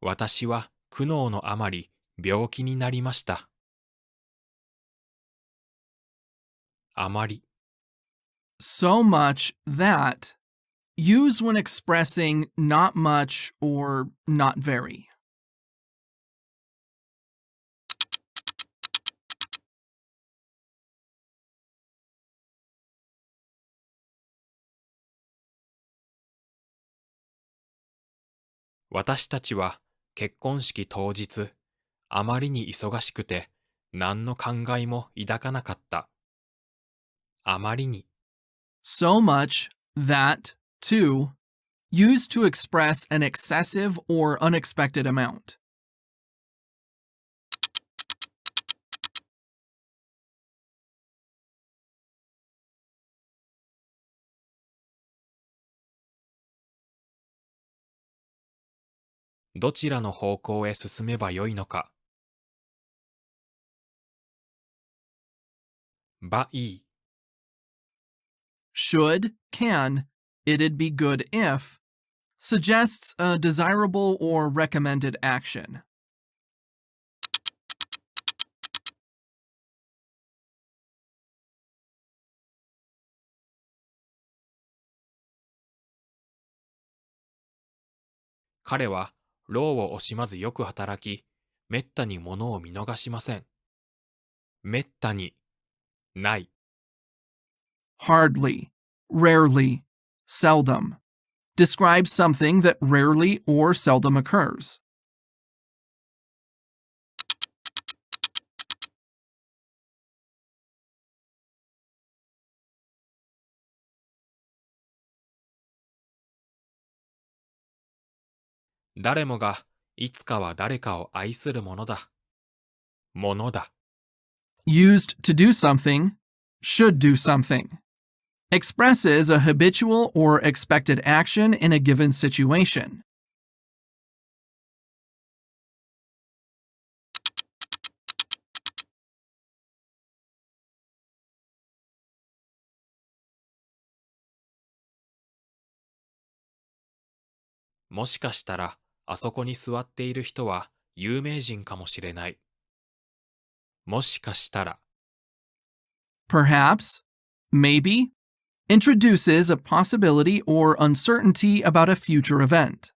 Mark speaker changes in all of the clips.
Speaker 1: 私は苦悩のあまり病気になりました。あまり。
Speaker 2: So much that. Use when expressing not much or not very.
Speaker 1: 私たちは結婚式当日、あまりに忙しくて何の考えも抱かなかった。あまりに。
Speaker 2: So much that, too. Used to express an excessive or unexpected amount.
Speaker 1: どちらの方向へ進めばよいのか。ばいい。
Speaker 2: Should, can, it'd be good if. Suggests a desirable or recommended action.
Speaker 1: 彼は労を惜しまずよく働き、めったに物を見逃しません。めったに、ない。
Speaker 2: Hardly, rarely, seldom. Describes something that rarely or seldom occurs.
Speaker 1: 誰もがいつかは誰かを愛するものだ。ものだ。
Speaker 2: Used to do something, should do something. Expresses a habitual or expected action in a given situation.
Speaker 1: もしかしたら、あそこに座っている人は有名人かもしれない。もしかしたら。
Speaker 2: Perhaps, maybe, introduces a possibility or uncertainty about a future event.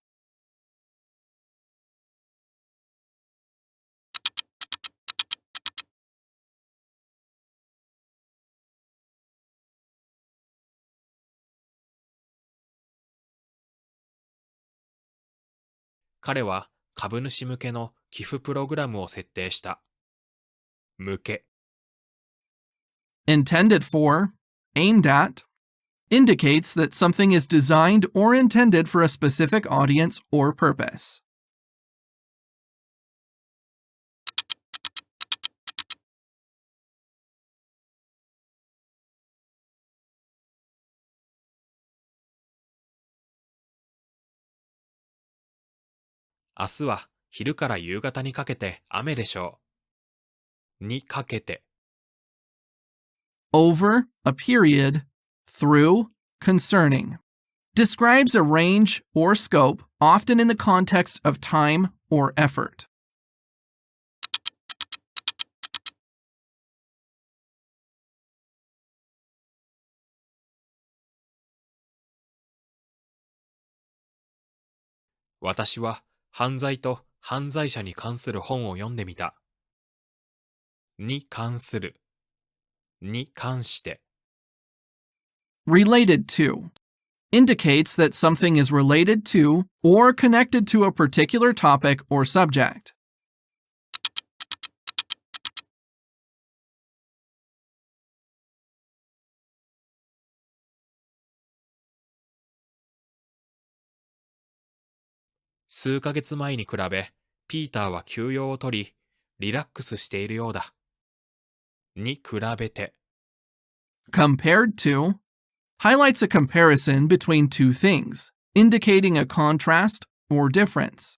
Speaker 1: 彼は株主向けの寄付プログラムを設定した。向け。
Speaker 2: Intended for, aimed at, indicates that something is designed or intended for a specific audience or purpose.
Speaker 1: 明日は昼から夕方にかけて雨でしょう。にかけて。
Speaker 2: Over, a period, through, concerning. Describes a range or scope, often in the context of time or effort.
Speaker 1: 私は犯罪と犯罪者に関する本を読んでみた。に関する。に関して。
Speaker 2: Related to. Indicates that something is related to or connected to a particular topic or subject.
Speaker 1: 数ヶ月前に比べ、ピーターは休養を取り、リラックスしているようだ。に比べて。
Speaker 2: Compared to. Highlights a comparison between two things, indicating a contrast or difference.